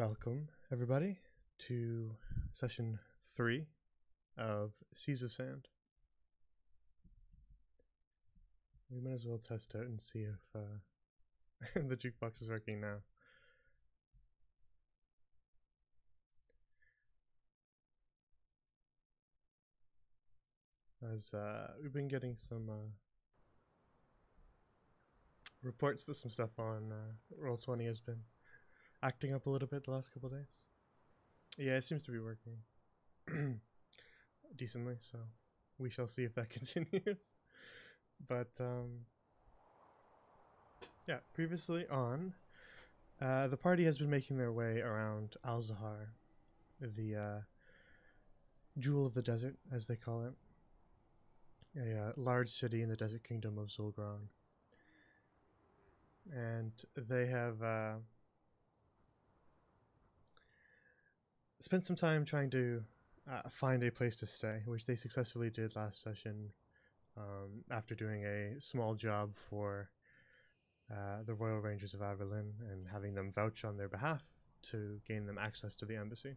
Welcome, everybody, to session 3 of Seas of Sand. We might as well test out and see if the jukebox is working now. As we've been getting some reports that some stuff on Roll20 has been acting up a little bit the last couple of days. Yeah, it seems to be working decently, so we shall see if that continues. But yeah, previously on, the party has been making their way around Al-Zahar, the jewel of the desert, as they call it, a large city in the desert kingdom of Zul'Gran. And they have spent some time trying to find a place to stay, which they successfully did last session after doing a small job for the Royal Rangers of Averlin and having them vouch on their behalf to gain them access to the embassy.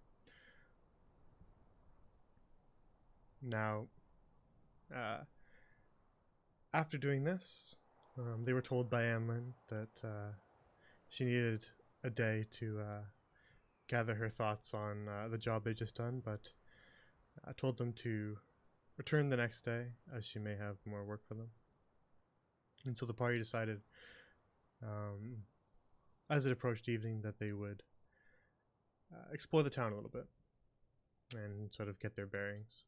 Now, after doing this, they were told by Amlin that she needed a day to gather her thoughts on the job they just done, but I told them to return the next day as she may have more work for them. And so the party decided, as it approached evening, that they would explore the town a little bit and sort of get their bearings.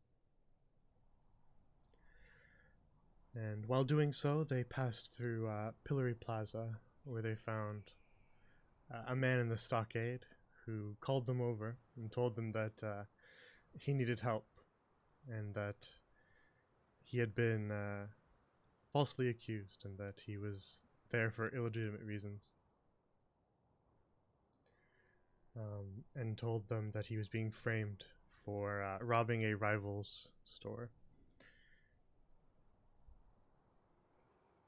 And while doing so, they passed through Pillory Plaza, where they found a man in the stockade who called them over and told them that he needed help and that he had been falsely accused and that he was there for illegitimate reasons. And told them that he was being framed for robbing a rival's store.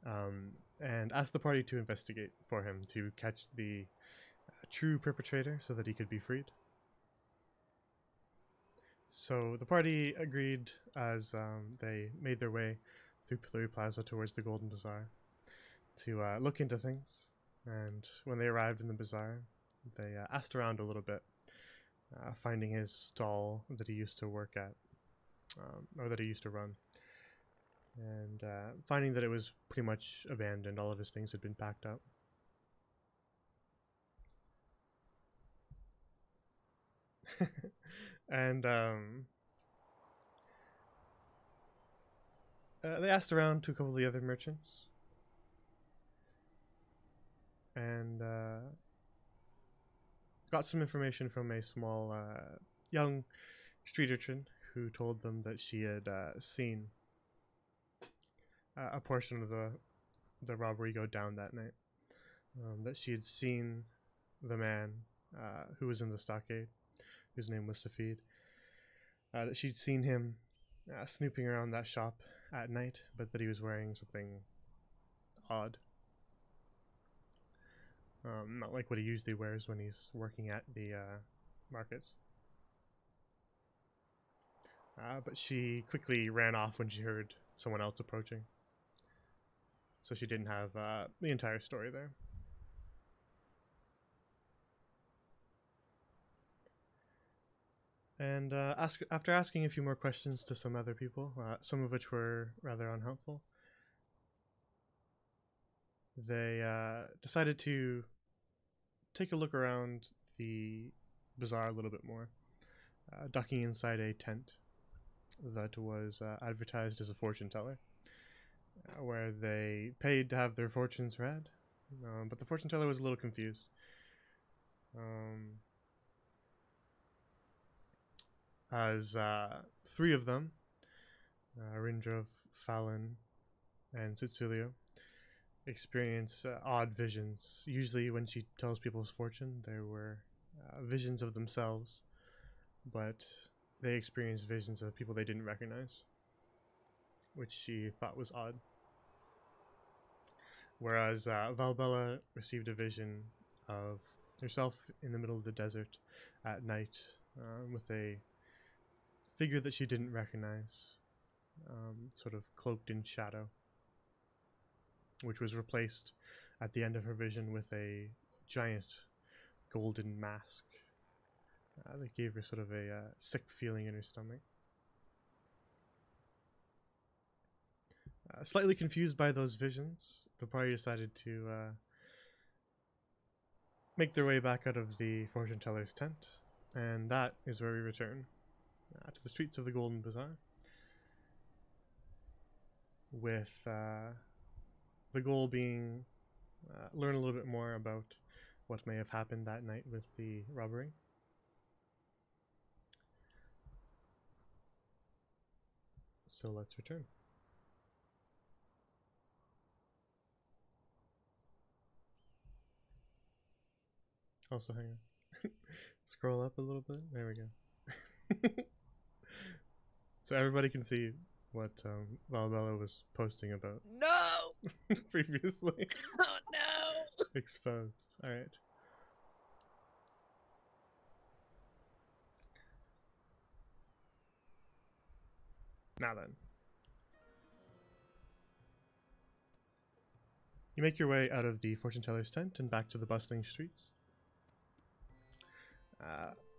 And asked the party to investigate for him to catch the true perpetrator so that he could be freed. So the party agreed as they made their way through Pillory Plaza towards the Golden Bazaar to look into things. And when they arrived in the bazaar, they asked around a little bit, finding his stall that he used to work at, or that he used to run. And finding that it was pretty much abandoned. All of his things had been packed up. And they asked around to a couple of the other merchants. And got some information from a small young street urchin who told them that she had seen a portion of the robbery go down that night. That she had seen the man who was in the stockade, whose name was Sophia. That she'd seen him snooping around that shop at night, but that he was wearing something odd. Not like what he usually wears when he's working at the markets. But she quickly ran off when she heard someone else approaching. So she didn't have the entire story there. And after asking a few more questions to some other people, some of which were rather unhelpful, they decided to take a look around the bazaar a little bit more, ducking inside a tent that was advertised as a fortune teller, where they paid to have their fortunes read, but the fortune teller was a little confused. As three of them, Rindrov, Fallon, and Cecilio, experience odd visions. Usually when she tells people's fortune, there were visions of themselves, but they experienced visions of people they didn't recognize, which she thought was odd. Whereas Valbella received a vision of herself in the middle of the desert at night, with a figure that she didn't recognize, sort of cloaked in shadow, which was replaced at the end of her vision with a giant golden mask that gave her sort of a sick feeling in her stomach. Slightly confused by those visions, the party decided to make their way back out of the fortune teller's tent, and that is where we return to the streets of the Golden Bazaar, with the goal being learn a little bit more about what may have happened that night with the robbery. So let's return. Also, hang on. Scroll up a little bit. There we go. So everybody can see what Valbella was posting about. No! Previously. Oh no! Exposed. Alright. Now then. You make your way out of the fortune teller's tent and back to the bustling streets.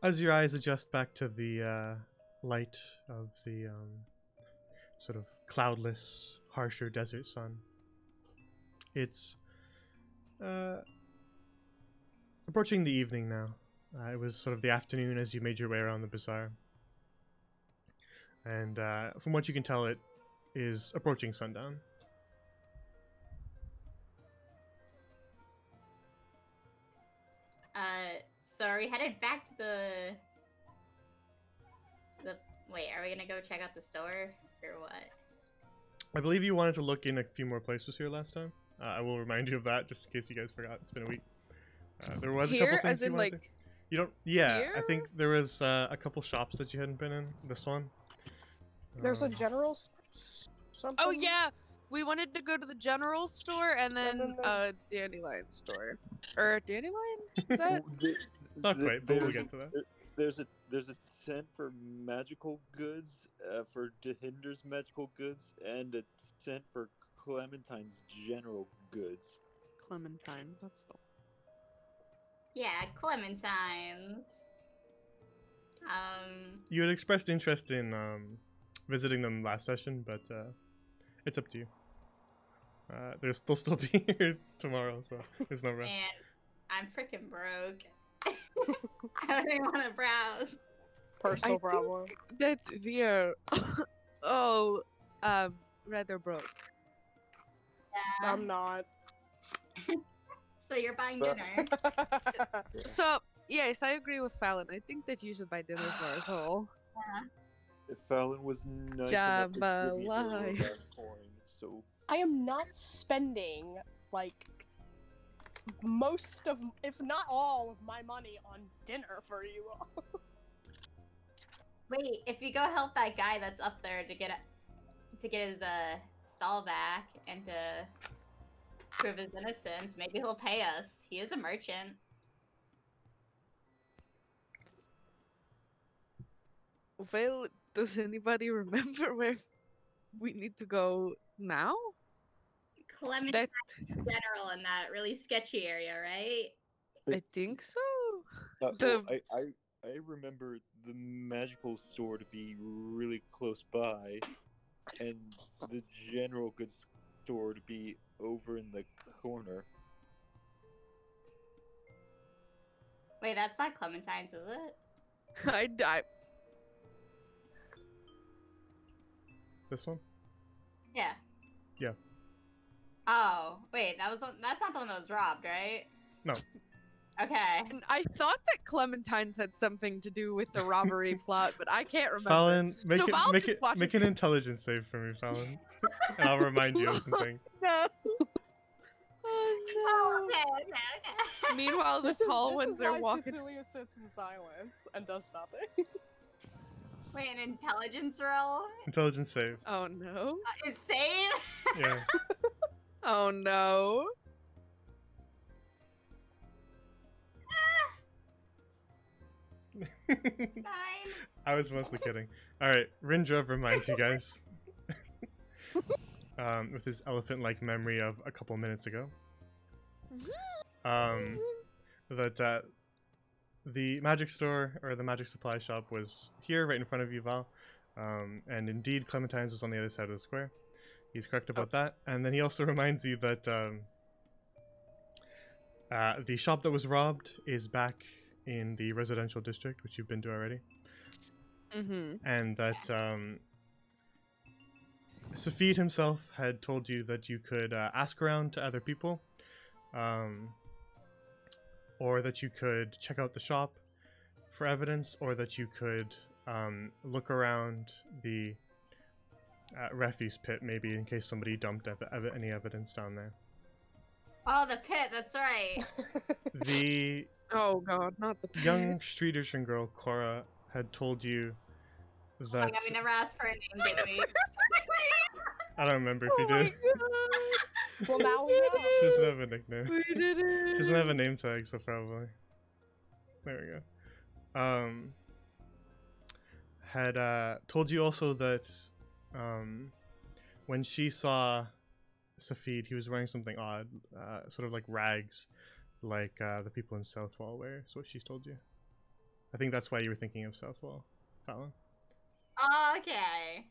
As your eyes adjust back to the light of the sort of cloudless, harsher desert sun, it's approaching the evening now. It was sort of the afternoon as you made your way around the bazaar. And from what you can tell, it is approaching sundown. So are we headed back to the... Wait, are we gonna go check out the store, or what? I believe you wanted to look in a few more places here last time. I will remind you of that, just in case you guys forgot. It's been a week. There was a couple Here, things as in you wanted like... to... You don't... Yeah, Here? I think there was a couple shops that you hadn't been in. This one. There's a general something. Oh yeah! We wanted to go to the general store and then there's- dandelion store. Or dandelion? Is that? Not quite, but we'll get to that. There's a tent for magical goods, for Dehinder's magical goods, and a tent for Clementine's general goods. Clementine. That's the... Yeah, Clementines. You had expressed interest in visiting them last session, but it's up to you. They'll still be here tomorrow, so there's no rush. Man, I'm freaking broke. I don't even want to browse. Personal I problem. think that's weird. Oh, rather broke. Yeah. I'm not. So you're buying But- dinner? So, yes, I agree with Fallon. I think that you should buy dinner for us all. If Fallon was nice enough to give me the Jambalaya. last coin, so I am not spending like most of, if not all, of my money on dinner for you all. Wait, if you go help that guy that's up there to get his stall back and to prove his innocence, maybe he'll pay us. He is a merchant. Well, does anybody remember where we need to go now? Clementine's general in that really sketchy area, right? I think so. well, I remember the magical store to be really close by, and the general goods store to be over in the corner. Wait, that's not Clementine's, is it? I This one? Yeah. Yeah. Oh, wait, that's not the one that was robbed, right? No. Okay. and I thought that Clementine's had something to do with the robbery plot, but I can't remember. Fallon, So Val just watches make an intelligence save for me, Fallon. And I'll remind you of some things. No. Oh, Oh okay, no. okay, okay. Meanwhile, the tall ones are walking. Cecilia sits in silence and does nothing. Wait, an intelligence roll? Intelligence save. Oh no. It's save? Yeah. Oh no. Fine. I was mostly kidding. Alright, Rindrov reminds you guys with his elephant-like memory of a couple minutes ago that the magic store, or the magic supply shop, was here right in front of you, Val. And indeed, Clementine's was on the other side of the square. He's correct about that. And then he also reminds you that the shop that was robbed is back in the residential district, which you've been to already. And that Safid himself had told you that you could ask around to other people, or that you could check out the shop for evidence, or that you could look around the refuse pit, maybe, in case somebody dumped any evidence down there. Oh, the pit, that's right. The Oh god, not the pit. young street urchin girl, Cora, had told you Oh my that... god, we never asked for a name, did we? I don't remember if you did. Well, now we know. She doesn't have a nickname. We did it. She doesn't have a name tag, so probably. There we go. Had told you also that when she saw Safid, he was wearing something odd, sort of like rags, like the people in Southwall wear. Is what she's told you. I think that's why you were thinking of Southwall, Fallon. Okay.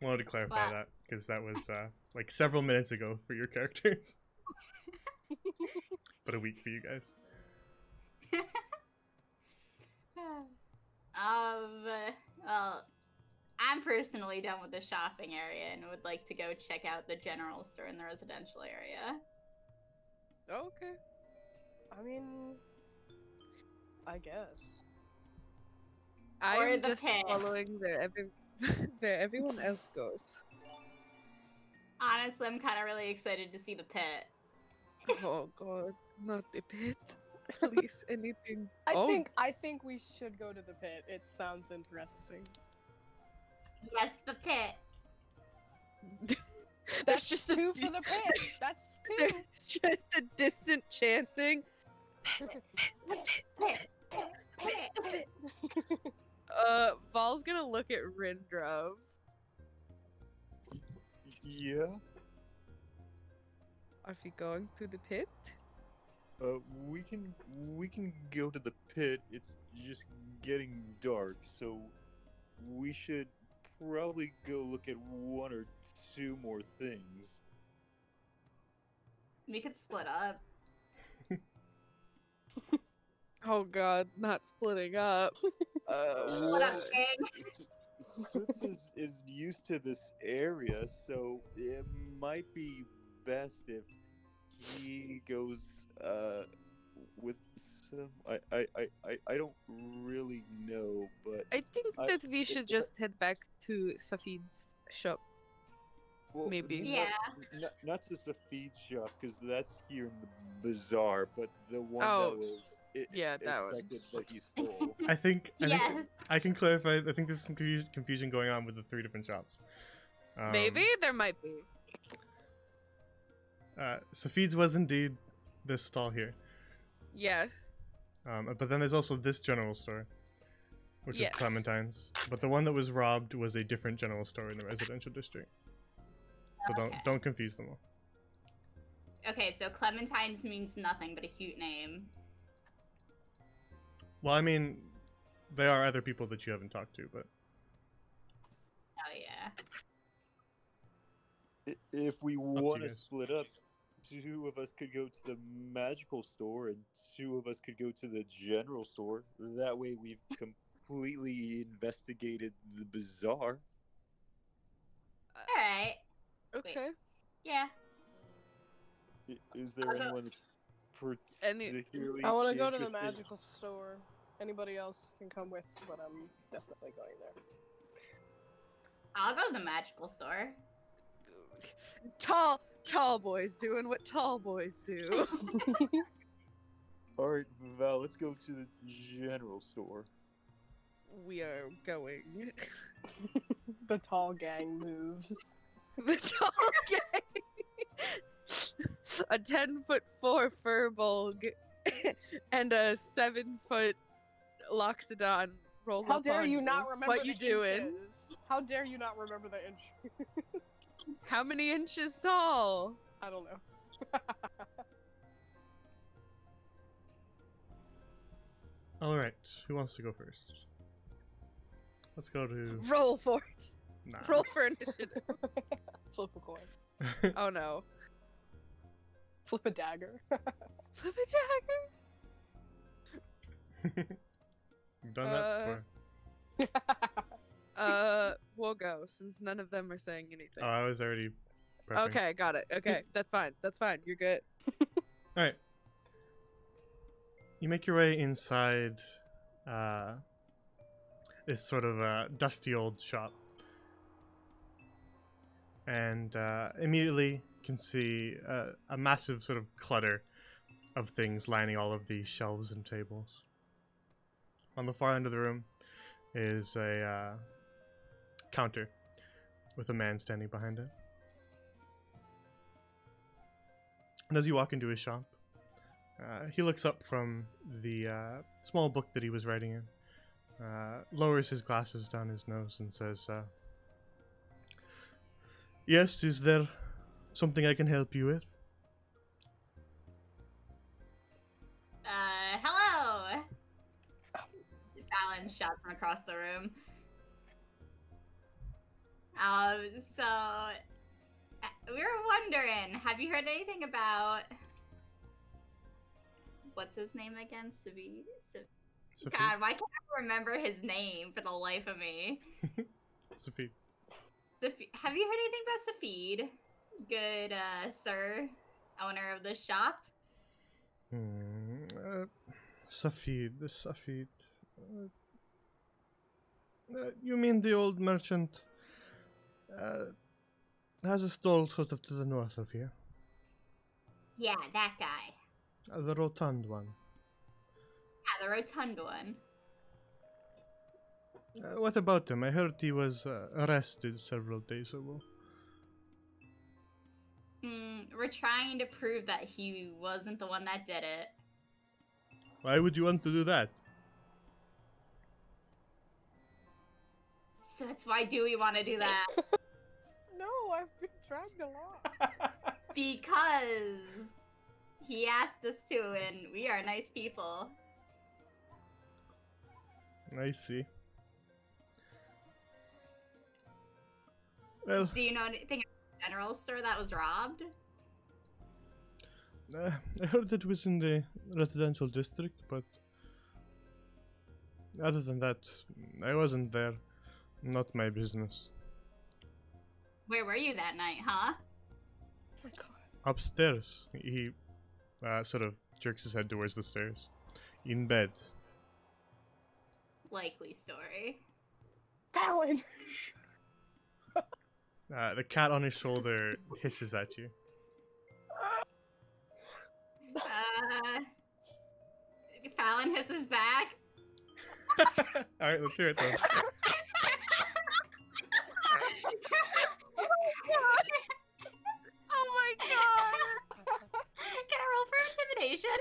Wanted to clarify that, because that was like several minutes ago for your characters. But a week for you guys. Well, I'm personally done with the shopping area and would like to go check out the general store in the residential area. Okay. I mean, I guess. Or I'm the just pit. following where everyone else goes. Honestly, I'm kind of really excited to see the pit. Oh god, not the pit. Please, anything. I think we should go to the pit. It sounds interesting. Yes, the pit. That's just two for the pit. That's two. There's just a distant chanting. Val's gonna look at Rindrov. Yeah. Are we going to the pit? We can go to the pit. It's just getting dark, so we should probably go look at one or two more things. We could split up. Oh god, not splitting up. Split up, gang. Sutz is used to this area, so it might be best if he goes with some. I don't really know, but I think that we should just head back to Safid's shop. well, maybe. Yeah. Not to Safid's shop, because that's here in the bazaar, but the one Oh, that was that one. expected that he stole. I think Yes. I can clarify. I think there's some confusion going on with the three different shops. Maybe there might be. Safid's was indeed this stall here. Yes. But then there's also this general store, which Yes. is Clementine's. But the one that was robbed was a different general store in the residential district. So Okay. don't confuse them all. Okay, so Clementine's means nothing but a cute name. Well, I mean, there are other people that you haven't talked to, but Oh yeah. If we to want you to guys. split up, two of us could go to the magical store and two of us could go to the general store. That way we've completely investigated the bazaar. Alright. Okay. Yeah. Is there I'll go- anyone that's Any- particularly I want to go to the interested? magical store. Anybody else can come with, but I'm definitely going there. I'll go to the magical store. Tall boys doing what tall boys do. Alright, Val, let's go to the general store. We are going. The tall gang moves. The tall gang. A 10'4" furbolg and a 7' Loxodon roll How up dare on you not remember What the you doing? inches? How dare you not remember the inch? How many inches tall? I don't know. All right, who wants to go first? Let's go to. Roll for it. Nah. Roll for initiative. Flip a coin. Oh no. Flip a dagger. Flip a dagger. You've done that before. We'll go since none of them are saying anything. Oh, I was already. Prepping. Okay, got it. Okay, that's fine. That's fine. You're good. All right. You make your way inside this sort of dusty old shop, and immediately can see a massive sort of clutter of things lining all of these shelves and tables. On the far end of the room is a counter with a man standing behind it. And as you walk into his shop, he looks up from the small book that he was writing in, lowers his glasses down his nose, and says, "Yes, is there something I can help you with?" Hello! Fallon shouts from across the room. So, we were wondering, have you heard anything about... What's his name again? Sophia? God, why can't I remember his name for the life of me? Sophia. Have you heard anything about Safid? Good, sir, owner of the shop? Safid. You mean the old merchant? Has a stall sort of to the north of here. Yeah, that guy. The rotund one. Yeah, the rotund one. What about him? I heard he was arrested several days ago. We're trying to prove that he wasn't the one that did it. Why would you want to do that? So that's why do we want to do that? No, I've been dragged along. Because he asked us to, and we are nice people. I see. Well, Do you know anything about the general store that was robbed? I heard it was in the residential district, but other than that, I wasn't there. Not my business. Where were you that night, huh? Oh my god. Upstairs. He sort of jerks his head towards the stairs. In bed. Likely story. Fallon! The cat on his shoulder hisses at you. Fallon hisses back. Alright, let's hear it then. Oh my god! Can I roll for intimidation?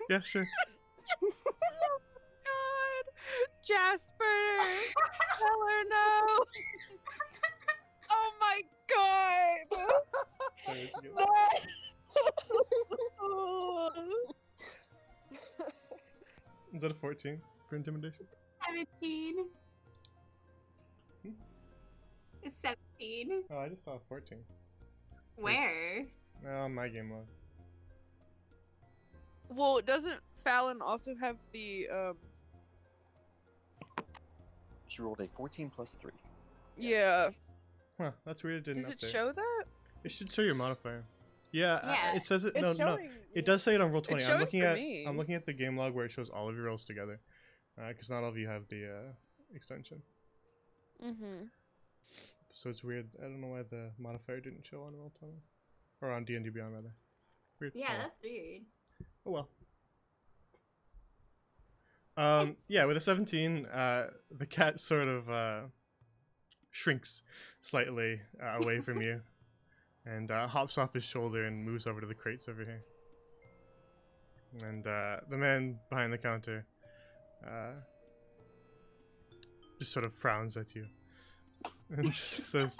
Yeah, sure. Oh my god! Jasper! Tell her no! Oh my god! Sorry, what'd you get? Is that a 14 for intimidation? 17. Hmm? It's 17. Oh, I just saw a 14. Where? Oh, my game log. Well, doesn't Fallon also have the She rolled a 14 plus 3. yeah. Huh, that's weird. It didn't Does it update. show that? It should show your modifier. Yeah, Yeah. it says it. It's No, showing. it does say it on roll 20. I'm showing looking for at. me. I'm looking at the game log where it shows all of your rolls together, because not all of you have the extension. Mm-hmm. So it's weird. I don't know why the modifier didn't show on roll 20, or on D&D Beyond rather. Weird. Yeah, Oh well. that's weird. Oh well. Yeah, with a 17, the cat sort of shrinks slightly away from you, and hops off his shoulder and moves over to the crates over here. And the man behind the counter just sort of frowns at you and just says,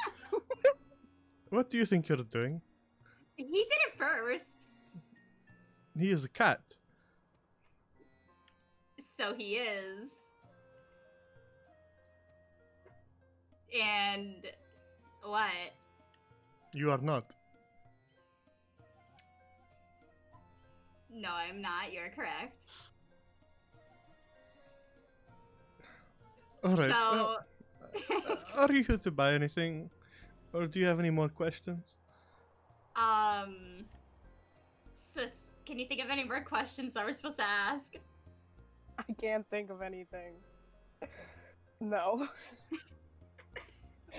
"What do you think you're doing? He did it first. He is a cat." So he is. And what? You are not. No, I'm not. You're correct. All right. So, Are you here to buy anything, or do you have any more questions? can you think of any more questions that we're supposed to ask? I can't think of anything. No.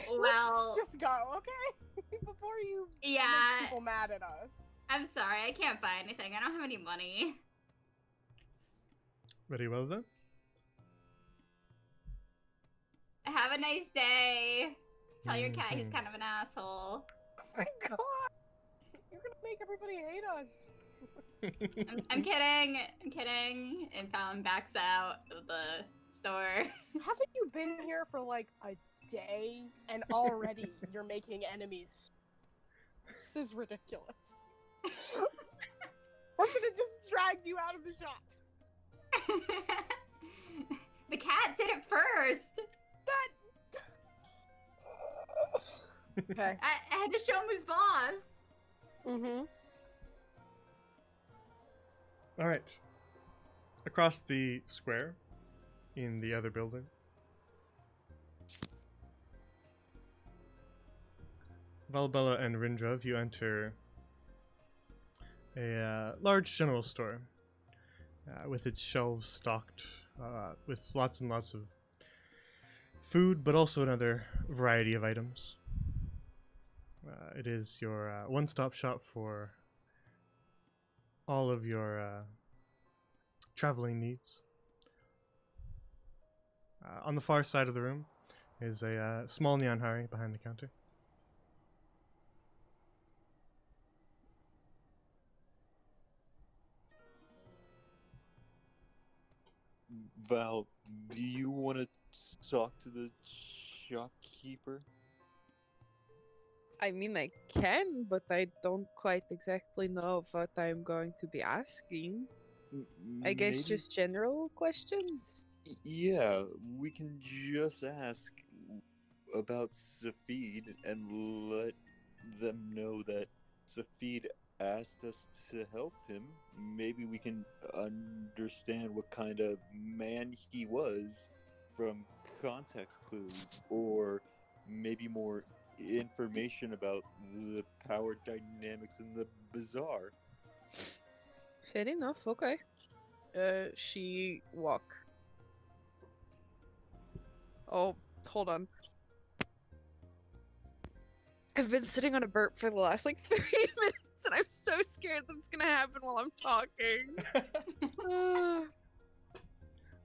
Well, Let's just go, okay? Before you yeah. make people mad at us. I'm sorry, I can't buy anything. I don't have any money. Very well then. Have a nice day. Tell your cat he's Mhm. kind of an asshole. Oh my god! You're gonna make everybody hate us. I'm kidding. I'm kidding. And Fountain backs out of the store. Haven't you been here for like a day and already you're making enemies? This is ridiculous. I should have just dragged you out of the shop. The cat did it first. Okay. I had to show him his boss. Mm-hmm. All right. Across the square, in the other building, Valbella and Rindrov, you enter a large general store with its shelves stocked with lots and lots of food, but also another variety of items. It is your one-stop shop for all of your traveling needs. On the far side of the room is a small neon hari behind the counter. Val, do you want to talk to the shopkeeper? I mean, I can, but I don't quite exactly know what I'm going to be asking. I guess Maybe- just general questions? Yeah, we can just ask about Safid and let them know that Safid asked us to help him. Maybe we can understand what kind of man he was from context clues, or maybe more information about the power dynamics in the bazaar. Fair enough, okay. She walk. Oh, hold on. I've been sitting on a burp for the last like 3 minutes, and I'm so scared that it's gonna happen while I'm talking.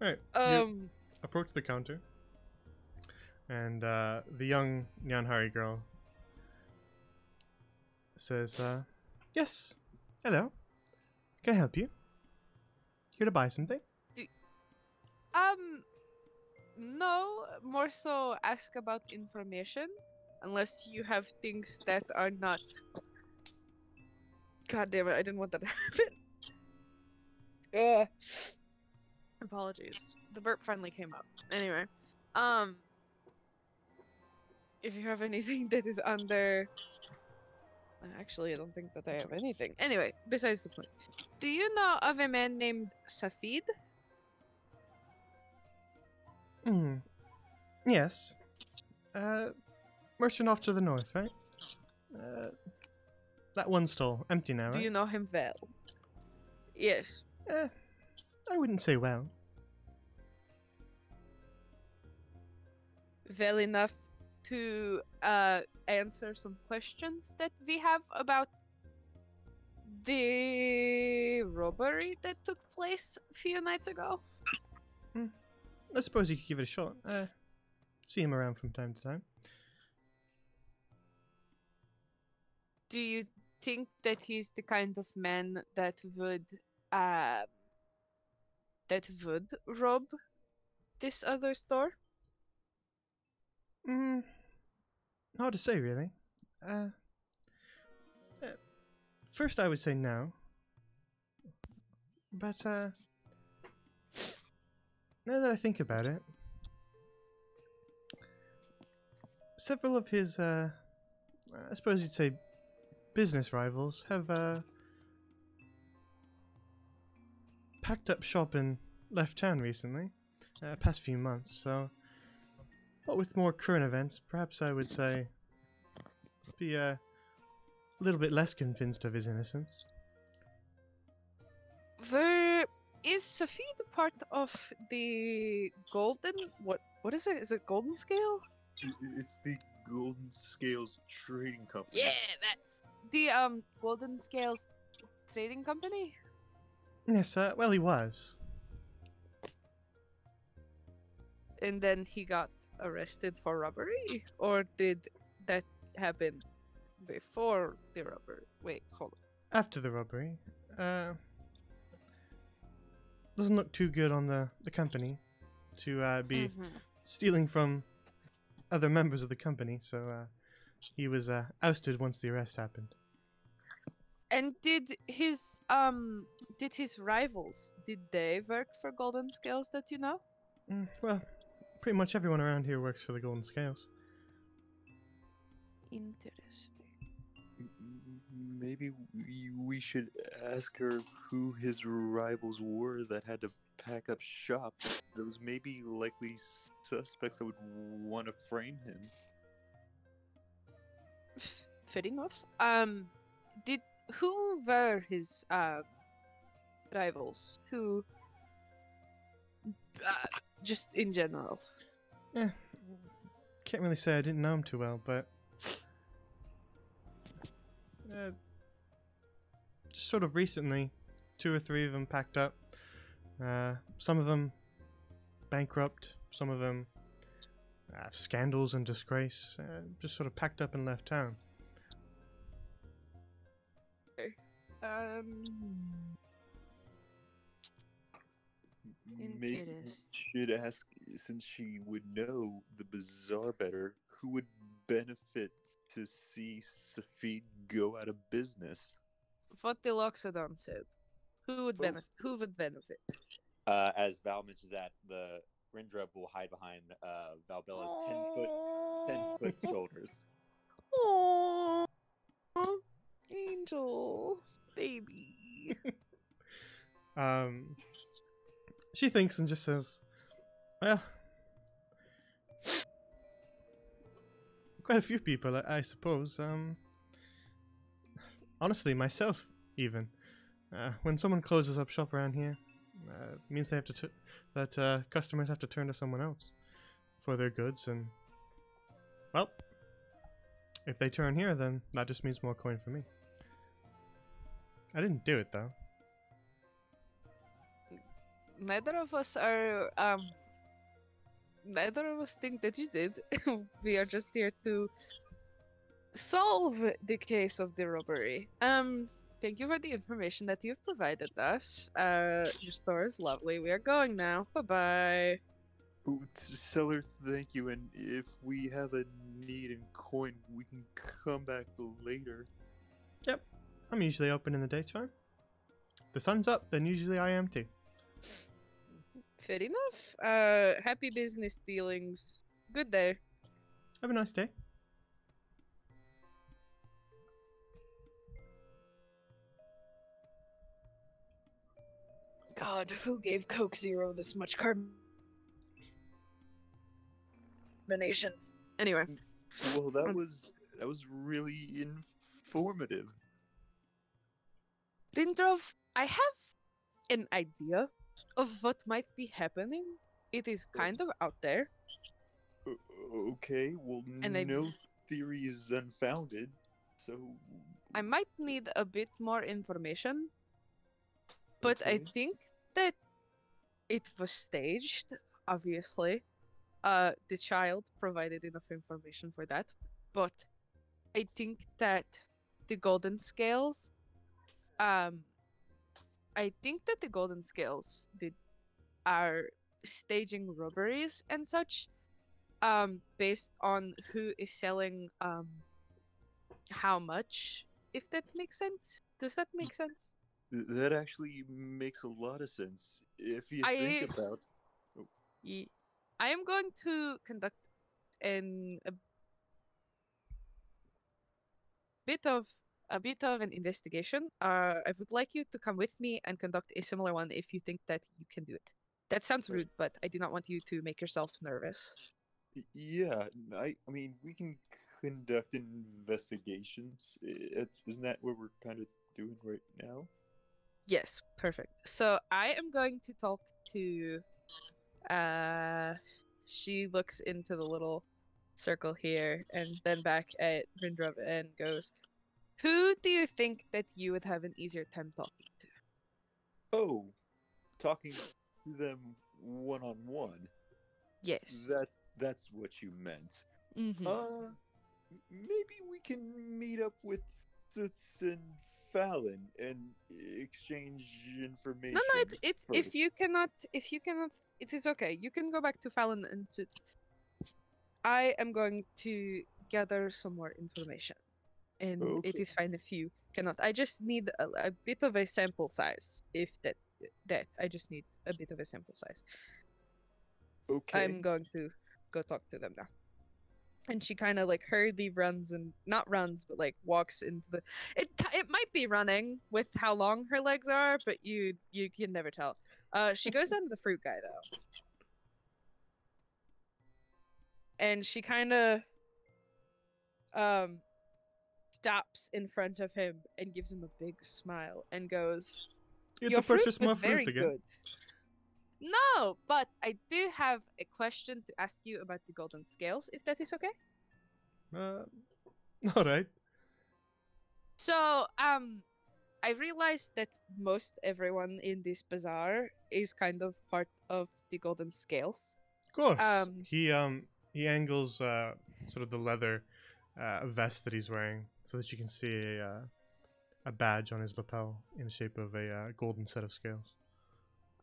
Alright, you approach the counter, and the young Nyanhari girl says, "Yes, hello. Can I help you? Here to buy something?" No, more so ask about information. Unless you have things that are not. God damn it, I didn't want that to happen. Ugh. Apologies. The burp finally came up. Anyway, if you have anything that is under. Actually, I don't think that I have anything. Anyway, besides the point. Do you know of a man named Safid? Yes. Merchant off to the north, right? That one stall, empty now, Do right? you know him well? Yes. I wouldn't say well. Well enough to answer some questions that we have about the robbery that took place a few nights ago. I suppose you could give it a shot. See him around from time to time. Do you think that he's the kind of man that would rob this other store? Hard to say, really. Uh, First, I would say no. But, now that I think about it, several of his, I suppose you'd say, business rivals have, packed up shop and left town recently, past few months, so, what with more current events, perhaps I would say, be, a little bit less convinced of his innocence. Where is Sophie the part of the golden? What is it? Is it golden scale? It's the Golden Scales Trading Company. Yeah, that the golden scales trading company. Yes, well, he was. And then he got arrested for robbery, or did that happen before the robbery? Wait, hold on. After the robbery, doesn't look too good on the company to be stealing from other members of the company, so he was ousted once the arrest happened. And did his rivals, did they work for Golden Scales that you know? Well, pretty much everyone around here works for the Golden Scales. Interesting. Maybe we should ask her who his rivals were that had to pack up shop. Those may be likely suspects that would want to frame him. Fair enough. Who were his rivals? Who just in general? Yeah, can't really say I didn't know him too well, but just sort of recently, 2 or 3 of them packed up. Some of them bankrupt, some of them scandals and disgrace. Just sort of packed up and left town. Maybe we should ask, since she would know the Bazaar better, who would benefit to see Sophie go out of business? What the Loxodon said. Who would benefit? Who would benefit? As Val mentions that, the Rindrub will hide behind Valbella's 10-foot shoulders. Oh, Angel, baby. She thinks and just says, well, quite a few people, I suppose. Honestly, myself, even. When someone closes up shop around here, it means they have that customers have to turn to someone else for their goods, and, well, if they turn here, then that just means more coin for me. I didn't do it, though. Neither of us are, neither of us think that you did. We are just here to solve the case of the robbery. Thank you for the information that you've provided us. Your store is lovely. We are going now. Bye-bye. Tell her thank you, and if we have a need in coin, we can come back later. Yep, I'm usually open in the daytime. The sun's up, then usually I am too. Fair enough. Happy business dealings. Good day. Have a nice day. God, who gave Coke Zero this much carbonation? Anyway. Well, that was really informative. Lindrov, I have an idea of what might be happening. It is kind of out there. Okay, well, And no theory is unfounded, so... I might need a bit more information. But I Okay. think that it was staged, obviously. The child provided enough information for that. But I think that the Golden Scales, are staging robberies and such based on who is selling how much, if that makes sense. Does that make sense? That actually makes a lot of sense. If you think I about... Ye- I am going to conduct a bit of an investigation. I would like you to come with me and conduct a similar one if you think that you can do it. That sounds rude, but I do not want you to make yourself nervous. Yeah, I mean, we can conduct investigations. Isn't that what we're kind of doing right now? Yes, perfect. So I am going to talk to she looks into the little circle here and then back at Rindrov and goes, "Who do you think that you would have an easier time talking to?" Oh, talking to them one-on-one. Yes. That's what you meant. Mm-hmm. Maybe we can meet up with Soots and Fallon and exchange information No, it's first. if you cannot, it is okay. You can go back to Fallon and Suits. I am going to gather some more information, and it Okay. is fine if you cannot. I just need a bit of a sample size. If that I just need a bit of a sample size. Okay. I'm going to go talk to them now. And she kind of like hurriedly runs and not runs, but like walks into the. It might be running with how long her legs are, but you can never tell. She goes down to the fruit guy though, and she kind of um stops in front of him and gives him a big smile and goes, You had "Your to fruit purchase more was fruit very again. good." No, but I do have a question to ask you about the golden scales, if that is okay. All right. So, I realized that most everyone in this bazaar is kind of part of the golden scales. Of course. Um, He angles sort of the leather vest that he's wearing so that you can see a badge on his lapel in the shape of a golden set of scales.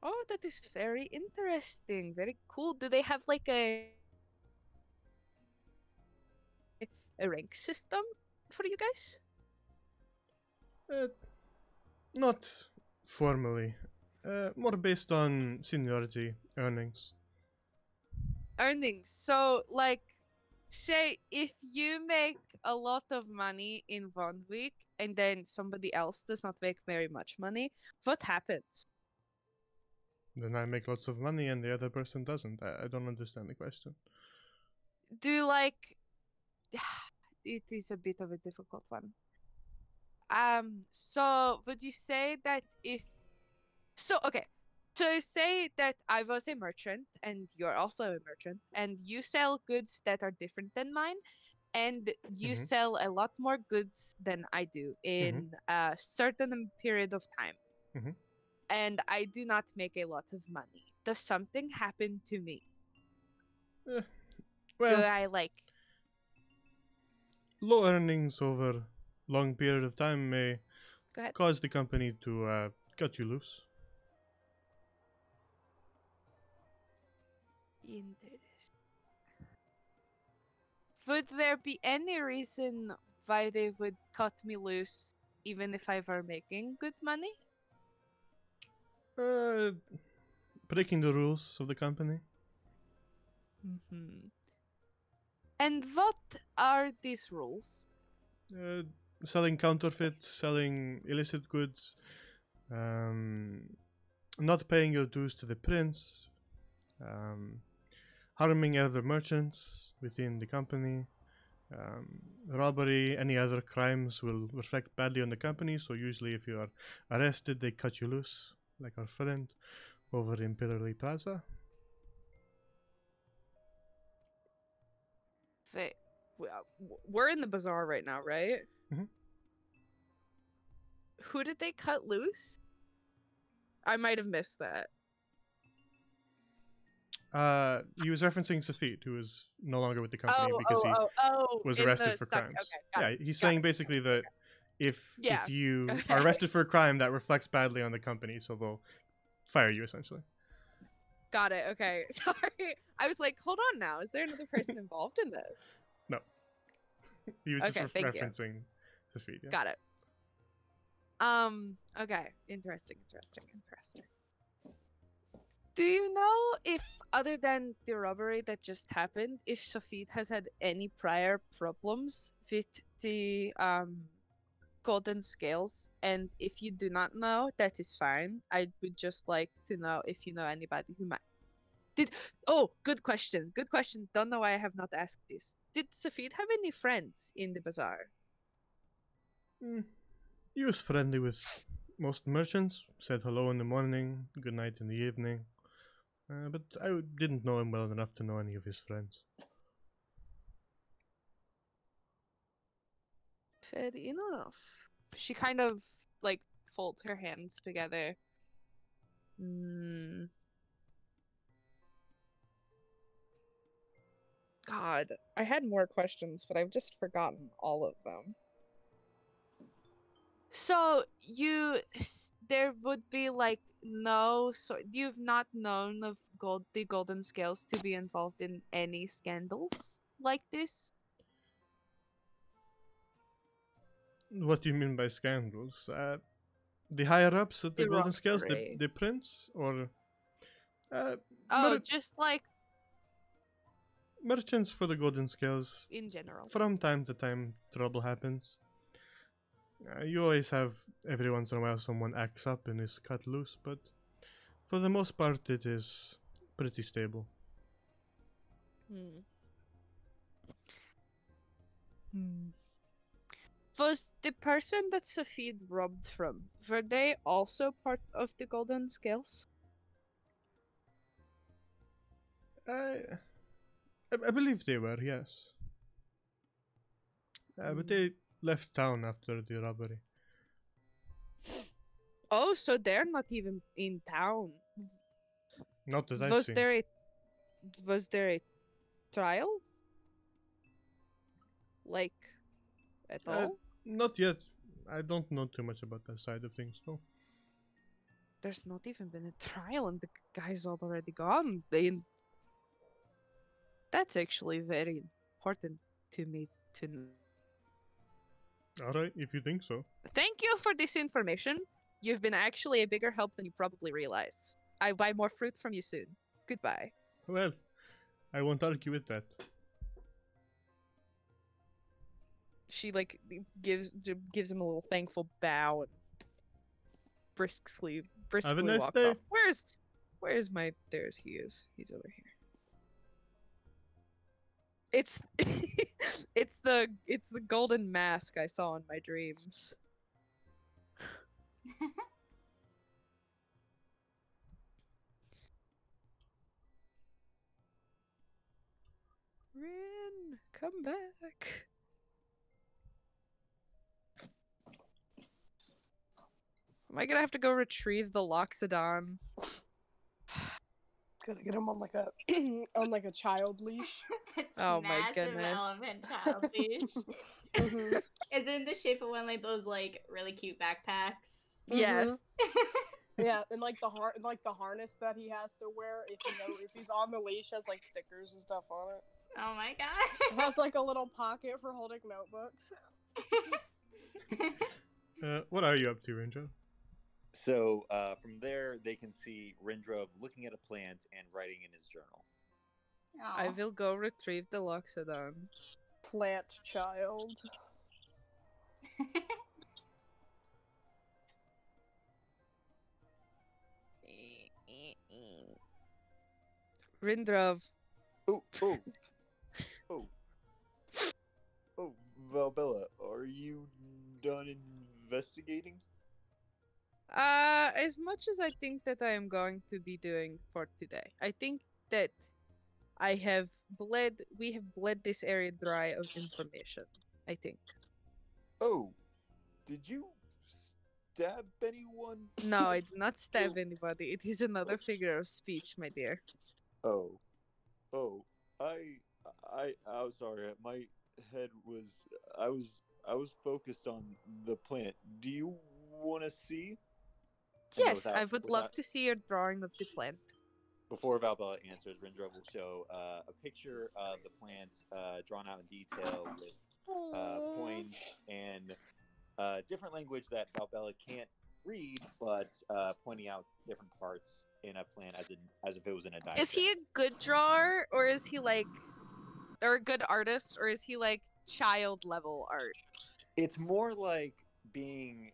Oh, that is very interesting. Very cool. Do they have like a rank system for you guys? Not formally. More based on seniority, earnings. Earnings. So, like, say if you make a lot of money in 1 week and then somebody else does not make very much money, what happens? Then I make lots of money and the other person doesn't. I don't understand the question. Do like it is a bit of a difficult one. So would you say that if so okay. So say that I was a merchant and you're also a merchant and you sell goods that are different than mine and you Mhm. sell a lot more goods than I do in a certain period of time. Mhm. And I do not make a lot of money. Does something happen to me? Eh, Do well, I like low earnings over long period of time may go ahead? cause the company to cut you loose. Interesting. Would there be any reason why they would cut me loose even if I were making good money? Uh, Breaking the rules of the company. Mm-hmm. And what are these rules? Uh, Selling counterfeit, selling illicit goods, um, not paying your dues to the prince, harming other merchants within the company, robbery, any other crimes will reflect badly on the company. So usually if you are arrested, they cut you loose, like our friend over in Pillarly Plaza. We're in the bazaar right now, right? Mhm. Who did they cut loose? I might have missed that. He was referencing Safid, who is no longer with the company because he was in arrested the for suck. crimes. Okay, got Yeah, it. he's Got saying it. basically that if Yeah. you Okay. are arrested for a crime, that reflects badly on the company, so they'll fire you essentially. Got it. Okay. Sorry. I was like, hold on now. Is there another person involved in this? No. He was Okay, just thank you. referencing Sophia. Yeah. Got it. Okay. Interesting. Do you know if, other than the robbery that just happened, if Sophie has had any prior problems with the golden scales? And if you do not know, that is fine. I would just like to know if you know anybody who might. Oh, good question. Good question. Don't know why I have not asked this. Did Sophie have any friends in the bazaar? He was friendly with most merchants, said hello in the morning, good night in the evening. But I didn't know him well enough to know any of his friends. Fair enough. She kind of like folds her hands together. God, I had more questions, but I've just forgotten all of them. So there would be like no, so you've not known of the golden scales to be involved in any scandals like this? What do you mean by scandals? The higher ups at the The Golden Scales, robbery. the prince, or Oh, just like merchants for the Golden Scales. in general. From time to time, trouble happens. You always have, every once in a while, someone acts up and is cut loose, but for the most part, it is pretty stable. Was the person that Sophie robbed from, were they also part of the golden scales? I believe they were, yes. But they left town after the robbery. Oh, so they're not even in town. Not that I've Was seen. there a trial? Like, at all? Not yet. I don't know too much about that side of things, no. There's not even been a trial and the guy's already gone. That's actually very important to me to know. Alright, if you think so. Thank you for this information. You've been actually a bigger help than you probably realize. I buy more fruit from you soon. Goodbye. Well, I won't argue with that. She like gives him a little thankful bow and briskly Have a nice walks day. off. Where's my there's he is. He's over here. It's it's the golden mask I saw in my dreams. Rin, come back. Am I gonna have to go retrieve the Loxodon? Gotta get him on like a on like a child leash. Oh my Massive goodness. elephant child leash. Is it in the shape of one like those like really cute backpacks? Yes. Yeah, and like the harness that he has to wear if he's on the leash has like stickers and stuff on it. Oh my god. It has like a little pocket for holding notebooks. What are you up to, Ranger? So from there, they can see Rindrov looking at a plant and writing in his journal. I will go retrieve the Loxodon. Plant child. Rindrov. Oh, Valbella, are you done investigating? As much as I think that I am going to be doing for today, I think that we have bled this area dry of information, I think. Oh, did you stab anyone? No, I did not stab anybody. It is another figure of speech, my dear. Oh, I'm sorry. My head was, I was focused on the plant. Do you want to see? Yes, I would love to see your drawing of the plant. Before Valbella answers, Rindra will show a picture of the plant drawn out in detail with coins and different language that Valbella can't read, but pointing out different parts in a plant as if it was in a diagram. Is he a good drawer, or is he like, or a good artist, or is he like child level art? It's more like being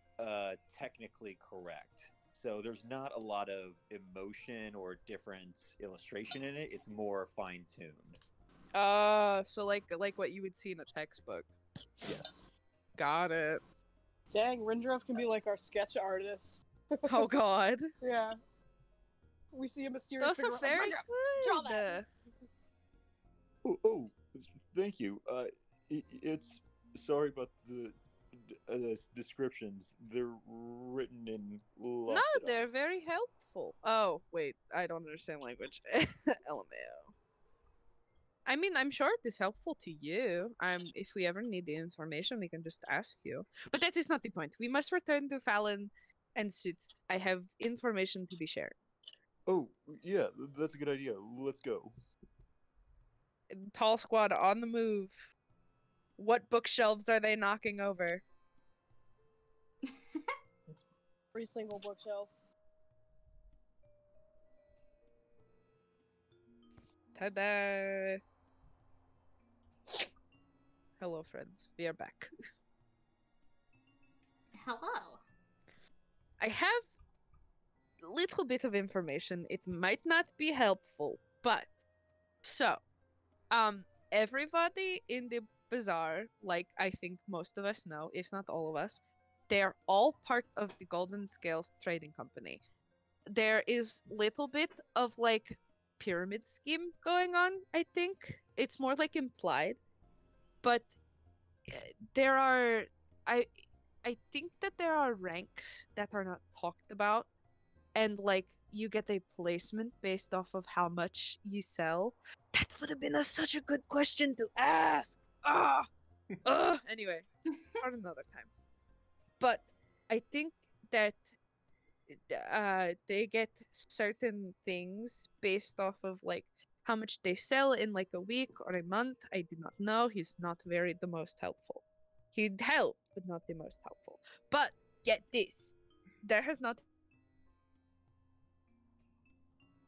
technically correct. So there's not a lot of emotion or different illustration in it. It's more fine-tuned. So like what you would see in a textbook. Yes. Got it. Dang, Rindrov can be like our sketch artist. Oh god. Yeah. We see a mysterious Those figure. are very Draw good. that. Oh, thank you. It's sorry about the descriptions. They're written in lots No, of... they're very helpful. Oh, wait, I don't understand language. LMAO. I mean, I'm sure it is helpful to you. If we ever need the information, we can just ask you. But that is not the point. We must return to Fallon and Suits. I have information to be shared. Oh, yeah, that's a good idea. Let's go. Tall squad on the move. What bookshelves are they knocking over? Every single bookshelf. Ta-da! Hello, friends. We are back. Hello. I have a little bit of information. It might not be helpful, but so, everybody in the bazaar, like I think most of us know, if not all of us, they're all part of the Golden Scales Trading Company. There is little bit of like pyramid scheme going on, I think. It's more like implied, but there are I think that there are ranks that are not talked about, and like you get a placement based off of how much you sell. That would have been such a good question to ask. Anyway, for another time. But I think that they get certain things based off of like how much they sell in like a week or a month. I do not know. He's not very the most helpful. He'd help, but not the most helpful. But get this, there has not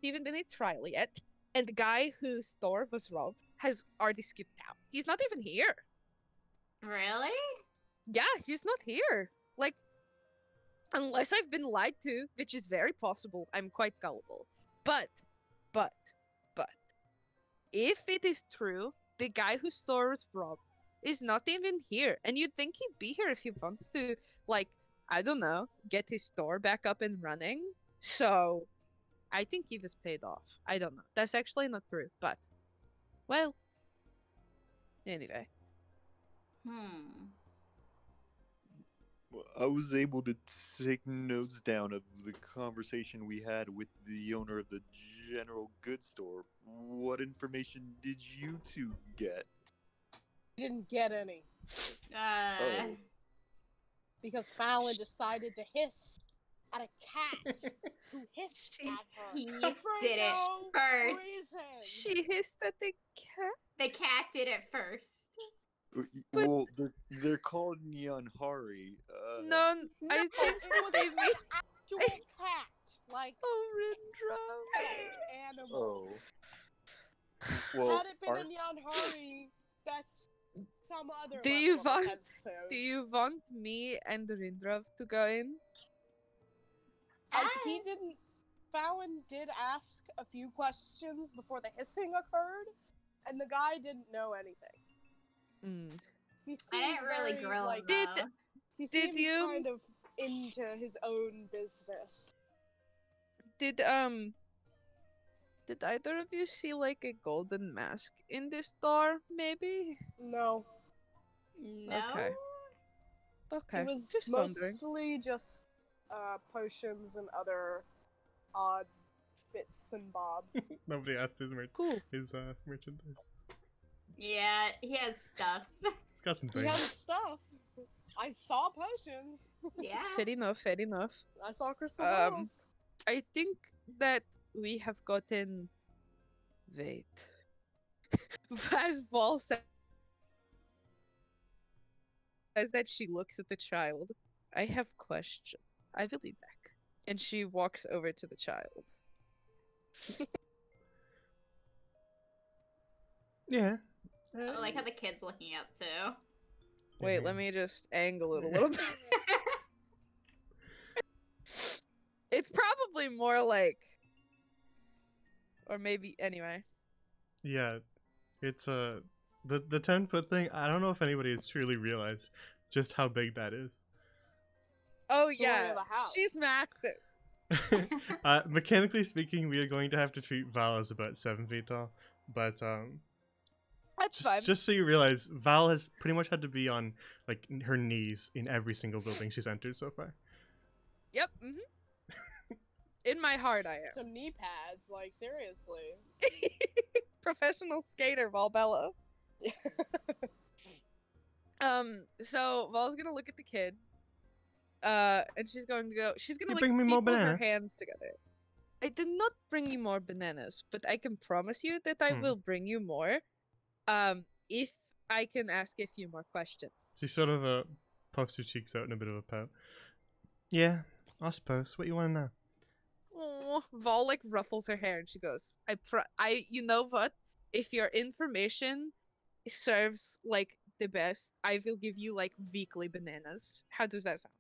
even been a trial yet, and the guy whose store was robbed has already skipped out. He's not even here. Really? Yeah, he's not here. Like, unless I've been lied to, which is very possible, I'm quite gullible. But, if it is true, the guy whose store was robbed is not even here. And you'd think he'd be here if he wants to, like, I don't know, get his store back up and running. So, I think he was paid off. I don't know. That's actually not true, but, well, anyway. I was able to take notes down of the conversation we had with the owner of the general goods store. What information did you two get? We didn't get any. Oh. Because Fallon decided to hiss at a cat who hissed at her. He for did it no first. reason. She hissed at the cat? The cat did it first. Well, they're called Nyanhari. No, No, I think it was they an mean actual cat. Like, oh, Rindra. pet animal. Oh. Well, Had it been in Nyanhari, that's some other Do level you of want- offensive. Do you want me and Rindrav to go in? He didn't. Fallon did ask a few questions before the hissing occurred, and the guy didn't know anything. Mm. He I seemed didn't really very, grill like, him, Did- though. he did seemed you- kind of into his own business. Did either of you see like a golden mask in this store? Maybe. No, No. Okay. Okay. it was just wondering. mostly just potions and other odd bits and bobs. Nobody asked his Cool. merchandise. Yeah, he has stuff. He's got some He things. has stuff. I saw potions. Yeah. Fair enough. Fair enough. I saw crystal Um, balls. I think that we have gotten... Wait. As Vol says that, she looks at the child. I have question. I will be back. And she walks over to the child. Yeah. I like how the kid's looking up too. Wait, let me just angle it a little bit. It's probably more like... Or maybe... Anyway. Yeah. It's the 10-foot thing. I don't know if anybody has truly realized just how big that is. Oh, It's the way yeah. of the house. She's massive. Mechanically speaking, we are going to have to treat Val as about 7 feet tall. But That's fine. just so you realize, Val has pretty much had to be on like her knees in every single building she's entered so far. Yep. In my heart, I am. Some knee pads, like seriously. Professional skater, Valbella. So Val's gonna look at the kid. And she's going to go. She's gonna You like bring me more staple her bananas? hands together. I did not bring you more bananas, but I can promise you that I will bring you more. If I can ask a few more questions. She sort of puffs her cheeks out in a bit of a pout. Yeah, I suppose. What you want to know? Oh, Val like ruffles her hair and she goes, you know what? If your information serves like the best, I will give you like weekly bananas. How does that sound?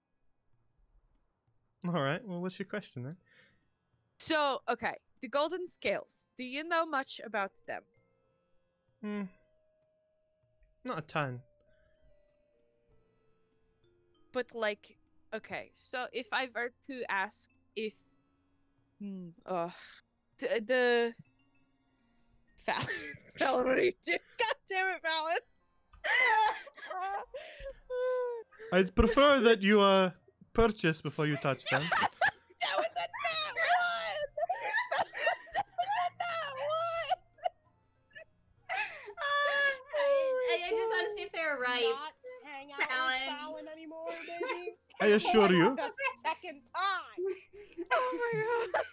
All right. Well, what's your question then? So, okay, the golden scales. Do you know much about them? Not a ton. But like, okay, so if I were to ask if the Fallon, Fallon, what are you doing? God damn it, Fallon! I'd prefer that you purchase before you touch them. That was a nat one! That was a nat one! I just want to see if they're right. Not hang out Fallon. with Fallon anymore, baby. I assure you, The second time. Oh my god.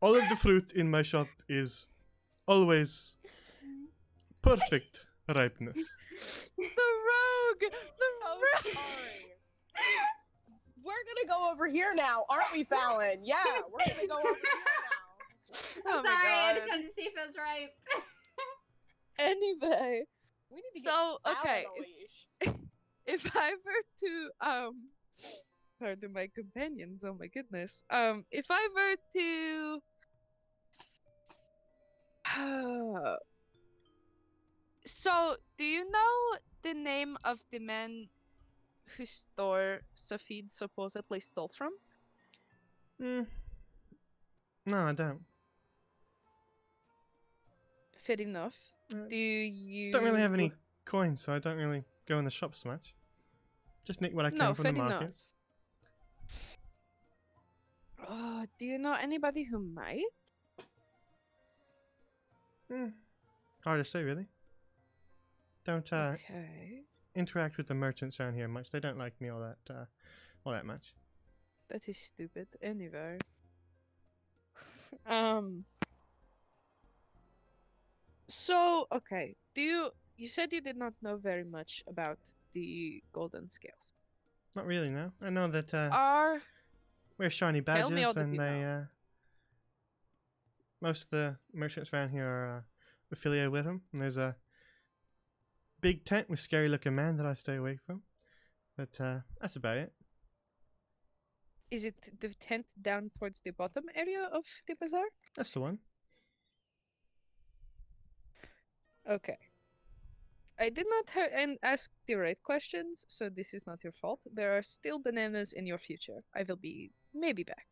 all of the fruit in my shop is always perfect ripeness. The rogue! The So rogue! sorry. We're gonna go over here now, aren't we, Fallon? Yeah, we're gonna go over here now. Oh my Sorry, I god. just wanted to see if it was right. Anyway, We need to get so Fallon okay, a leash. if I were to pardon my companions, oh my goodness. If I were to so do you know the name of the man whose store Sophia supposedly stole from? No, I don't. Fair enough. Do you Don't really have any coins, so I don't really go in the shops much. Just nick what I can No, from fair the market. enough. Do you know anybody who might? Hard to say, really. Don't Okay. interact with the merchants around here much. They don't like me all that much. That is stupid. Anyway. So, okay. You said you did not know very much about the golden scales. Not really, no. I know that Are wear shiny Tell me all badges, that and you they know. most of the merchants around here are affiliated with them. And there's a big tent with scary-looking men that I stay away from. But that's about it. Is it the tent down towards the bottom area of the bazaar? That's the one. Okay. I did not ask the right questions, so this is not your fault. There are still bananas in your future. I will be maybe back.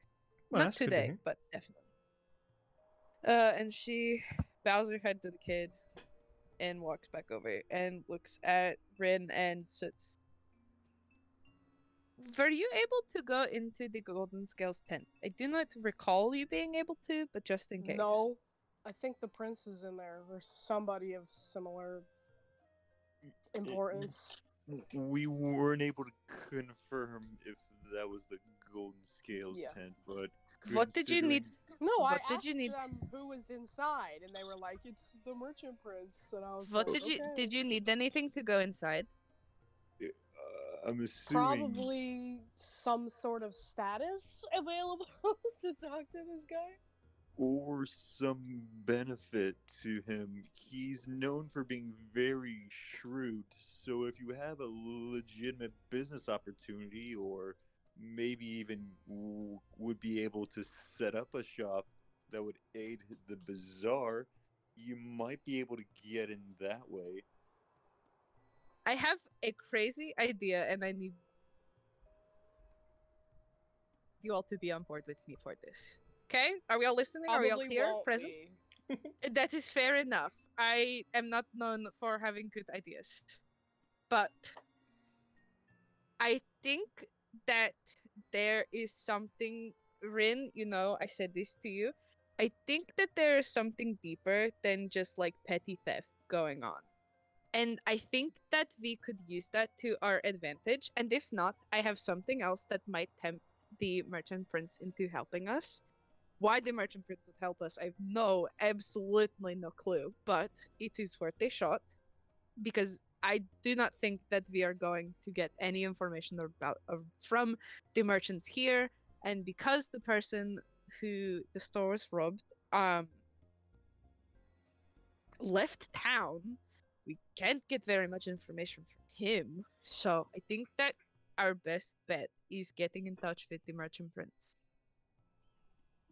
Well, Not that's good to today, hear. but definitely. And she bows her head to the kid and walks back over and looks at Rin and Suits. Were you able to go into the Golden Scales tent? I do not recall you being able to, but just in case. No, I think the prince is in there, or somebody of similar importance. We weren't able to confirm if that was the Golden Scales Yeah. tent, but What did you need? No, I What did asked you need? them who was inside, and they were like, "It's the merchant prince." And I was What like, did you need anything to go inside? I'm assuming. Probably some sort of status available to talk to this guy. Or some benefit to him. He's known for being very shrewd, so if you have a legitimate business opportunity, or maybe even would be able to set up a shop that would aid the bazaar, you might be able to get in that way. I have a crazy idea, and I need you all to be on board with me for this. Okay? Are we all listening? Are we all Probably here? won't Present? be. That is fair enough. I am not known for having good ideas. But I think that there is something, Rin, you know, I said this to you. I think that there is something deeper than just like petty theft going on. And I think that we could use that to our advantage. And if not, I have something else that might tempt the merchant prince into helping us. Why the merchant prince would help us, I have absolutely no clue. But it is worth a shot, because I do not think that we are going to get any information about from the merchants here. And because the person who the store was robbed left town, we can't get very much information from him. So I think that our best bet is getting in touch with the merchant prince.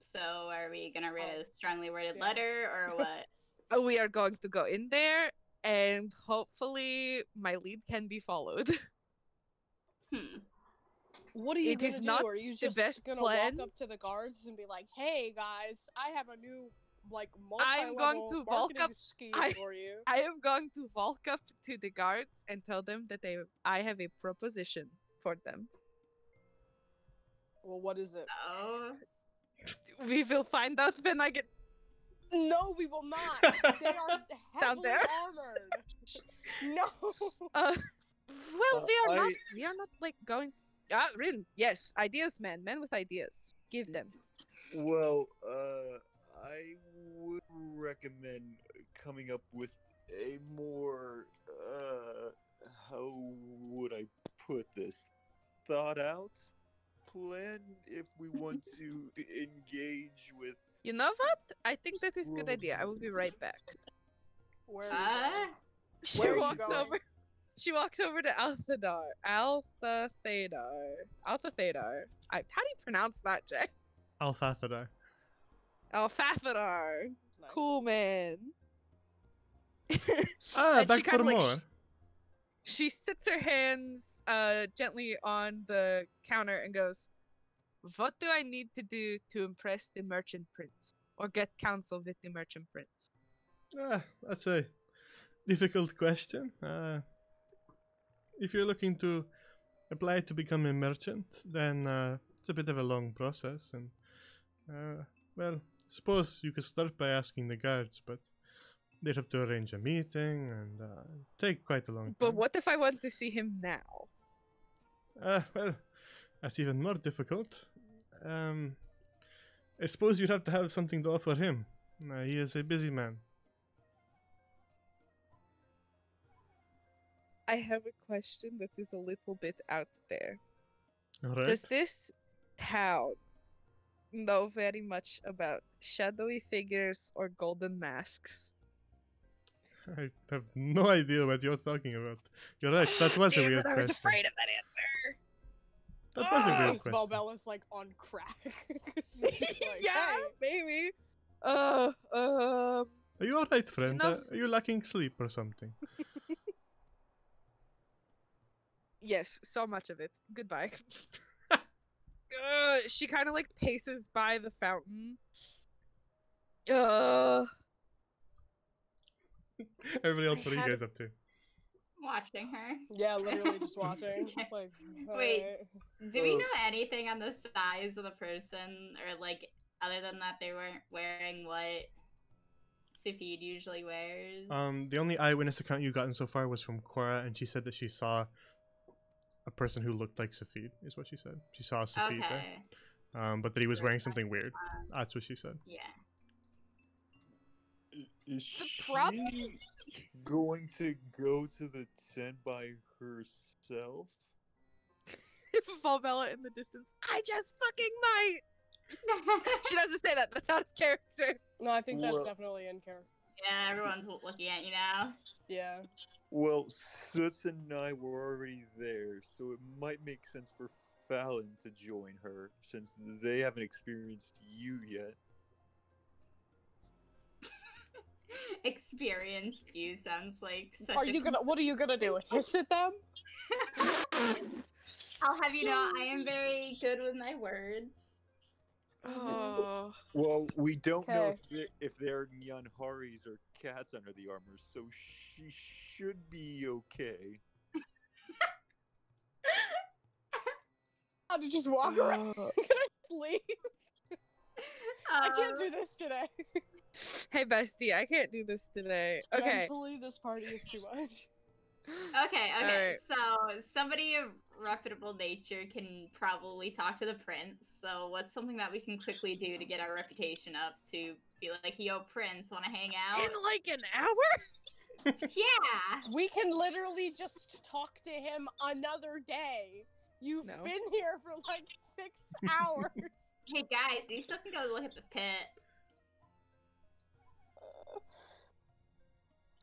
So are we gonna write Oh, a strongly worded yeah. letter or what? We are going to go in there, and hopefully my lead can be followed. What are you It is gonna do? not Are you the just best gonna plan. walk up to the guards and be like, "Hey guys, I have a new like I'm going multi-level to walk marketing up- scheme I- for you"? I am going to walk up to the guards and tell them that I have a proposition for them. Well, what is it? Oh, We will find out when I get No, we will not. They are heavily there. armored. No. Well, I- we are not like going. Rin, yes, ideas, man, men with ideas. Give them. Well, I would recommend coming up with a more, how would I put this, thought out plan if we want to engage with. You know what? I think that is a good idea. I will be right back. Where are you going? She Where are you walks going? over. She walks over to Althadar. Alpha Thadar. How do you pronounce that, Jay? Alfathadar. Alfathadar. Nice. Cool, man. Ah, And she back for kinda, like, more. She sits her hands gently on the counter and goes, "What do I need to do to impress the merchant prince or get counsel with the merchant prince?" That's a difficult question. If you're looking to apply to become a merchant, then it's a bit of a long process. And, well, suppose you could start by asking the guards, but they'd have to arrange a meeting and take quite a long time. But what if I want to see him now? Well, that's even more difficult. I suppose you'd have to have something to offer him. He is a busy man. I have a question that is a little bit out there. Alright. Does this town know very much about shadowy figures or golden masks? I have no idea what you're talking about. You're right, that was a Damn weird it, I was question. afraid of that answer. That was a weird Miss question. Valbella's like on crack. She's just like, Yeah, "Hey." maybe. Are you alright, friend? know- Are you lacking sleep or something? Yes, so much of it. Goodbye. She kind of like paces by the fountain. Everybody else, I what are you had- guys up to? watching her. Yeah, literally just watching. Like, Wait. "Hey." Do we know anything on the size of the person, or like other than that they weren't wearing what Sophia usually wears? The only eyewitness account you've gotten so far was from Cora, and she said that she saw a person who looked like Safid, is what she said. She saw Safid there. but that he was wearing something weird. That's what she said. Yeah. Is The she problem- going to go to the tent by herself? Volbella in the distance. I just fucking might. She doesn't say that. That's out of character. No, I think that's Well- definitely in character. Yeah, everyone's looking at you now. Yeah. Well, Soots and I were already there, so it might make sense for Fallon to join her, since they haven't experienced you yet. Experienced you sounds like such Are you gonna? What are you gonna do? Hiss at them? I'll have you know, I am very good with my words. Oh. Well, we don't know Okay. if they're Nyanharis or cats under the armor, so she should be okay. How to just walk around? Can I just leave? I can't do this today. Hey, bestie, I can't do this today. Okay. Mentally, this party is too much. Okay, okay. Alright. So somebody of reputable nature can probably talk to the prince. So what's something that we can quickly do to get our reputation up to be like, yo, prince, wanna hang out? In like an hour? Yeah. We can literally just talk to him another day. You've No. been here for like 6 hours. Hey guys, we still can go look at the pit.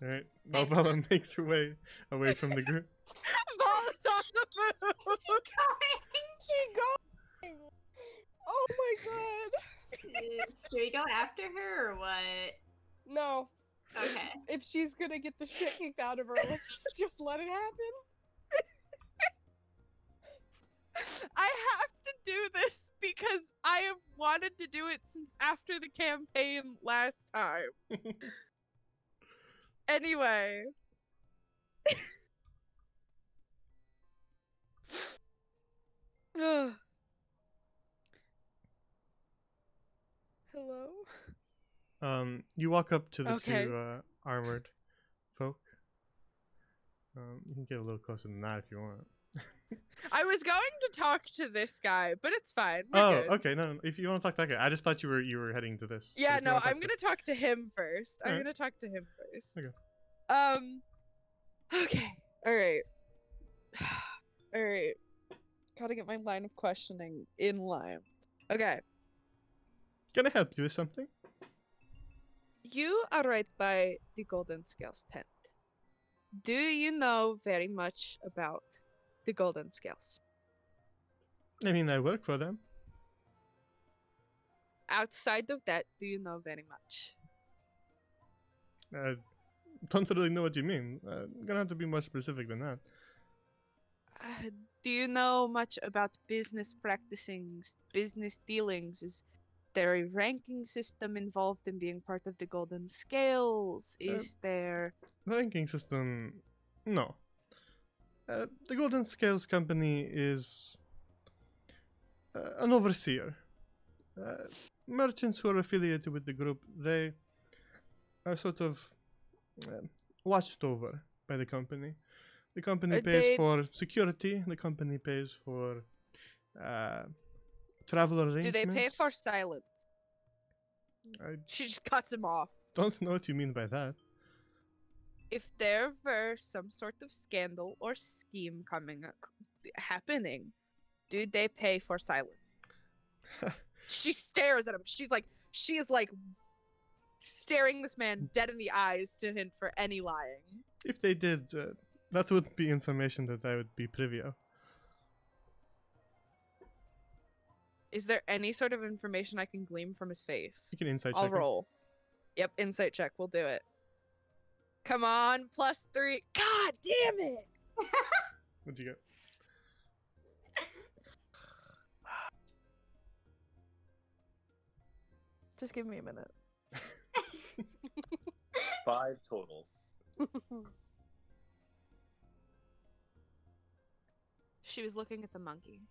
Alright, Valbella makes her way away from the group. Ball is on the move! She going? Oh my god. Should we go after her or what? No. Okay. If she's gonna get the shit kicked out of her, let's just let it happen. I have to do this because I have wanted to do it since after the campaign last time. Anyway. Ugh. Hello? You walk up to the Okay. two armored folk. You can get a little closer than that if you want. I was going to talk to this guy, but it's fine. We're Oh, good. okay. No, if you want to talk to that guy, I just thought you were heading to this. but Yeah, if you no, wanna talk I'm gonna talk to him first. I'm Alright. gonna talk to him first. Okay. Okay. Alright. Alright. Gotta get my line of questioning in line. Okay. Can I help you with something? You are right by the Golden Scales tent. Do you know very much about the Golden Scales? I mean, I work for them. Outside of that, do you know very much? Don't really know what you mean. Gonna have to be more specific than that. Do you know much about business practicing, business dealings? Is there a ranking system involved in being part of the Golden Scales? Is there... The ranking system, no. The Golden Scales Company is an overseer. Merchants who are affiliated with the group, they are sort of watched over by the company. The company Are pays they- for security. The company pays for travel arrangements. Do they pay for silence? I She just cuts him off. don't know what you mean by that. If there were some sort of scandal or scheme happening, do they pay for silence? She stares at him. She is like staring this man dead in the eyes to hint for any lying. If they did, that would be information that I would be privy of. Is there any sort of information I can glean from his face? You can insight I'll check. it. roll. Yep, insight check. We'll do it. Come on, +3. God damn it! What'd you get? Just give me a minute. 5 total. She was looking at the monkey.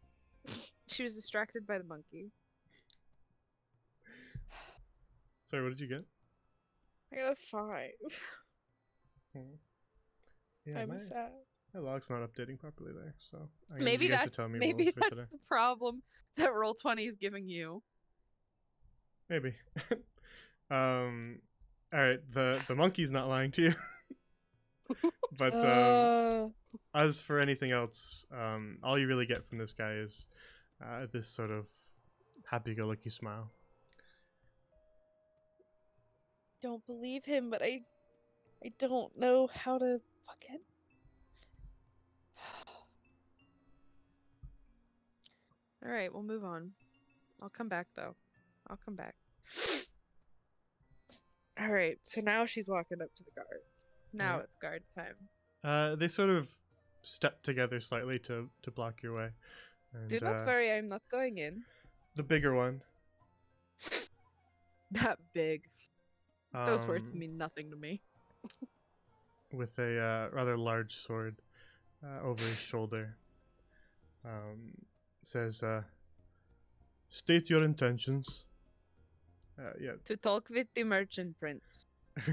She was distracted by the monkey. Sorry, what did you get? I got a 5. Hmm. Yeah, I'm sad. The log's not updating properly there, so I need Maybe you guys to that's tell me maybe rolls for that's today. the problem that Roll20 is giving you. Maybe. All right. The monkey's not lying to you, but as for anything else, all you really get from this guy is this sort of happy-go-lucky smile. Don't believe him, but I don't know how to fucking. All right, we'll move on. I'll come back though. I'll come back. All right, so now she's walking up to the guards. Now Alright. it's guard time. They sort of step together slightly to block your way. And, Do not worry, I'm not going in. the bigger one. That big. Those words um, mean nothing to me. with a rather large sword over his shoulder, says, "State your intentions." Yeah, To talk with the merchant prince.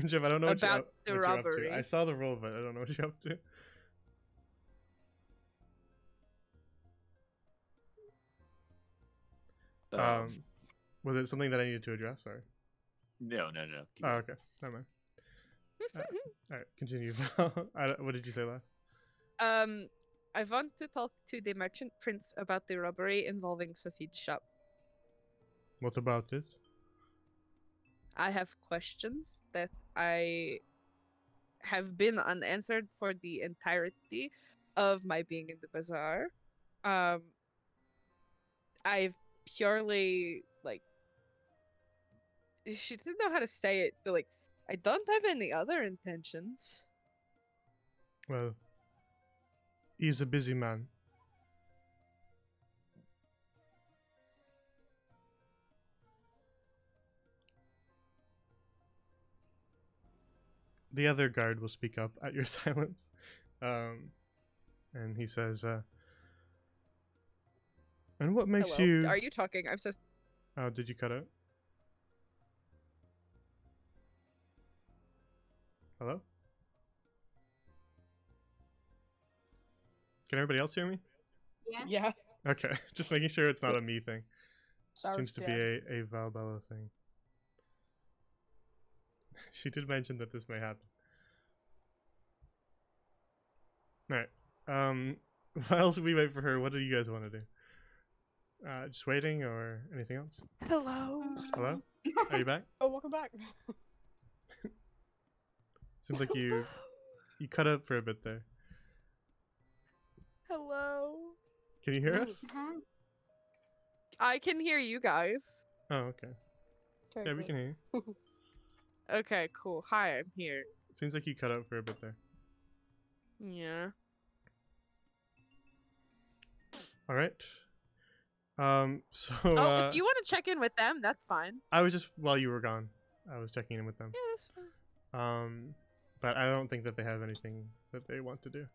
Jeff, I don't know what you're About up, the what you're up robbery. to. I saw the roll, but I don't know what you're up to. Was it something that I needed to address? Sorry. No. Keep Oh, going. okay. Never mind. All right, continue. What did you say last? I want to talk to the merchant prince about the robbery involving Sophia's shop. What about it? I have questions that I have been unanswered for the entirety of my being in the bazaar. I've purely she didn't know how to say it, but I don't have any other intentions. Well, he's a busy man. The other guard will speak up at your silence. And he says, and what makes Hello. you... Are you talking? I'm so. Oh, did you cut out? Hello? Can everybody else hear me? Yeah. Yeah. Okay, just making sure it's not a me thing. Sarah's Seems to dead. be a Valbella thing. She did mention that this may happen. Alright. While we wait for her, what do you guys want to do? Just waiting or anything else? Hello. Hello? Are you back? Oh, welcome back. Seems like you cut out for a bit there. Hello. Can you hear us? I can hear you guys. Oh, okay. Yeah, we can hear you. Okay, cool. Hi, I'm here. Seems like you cut out for a bit there. Yeah. Alright. So, Oh, if you want to check in with them, that's fine. I was just, while you were gone, I was checking in with them. Yeah, that's fine. But I don't think that they have anything that they want to do.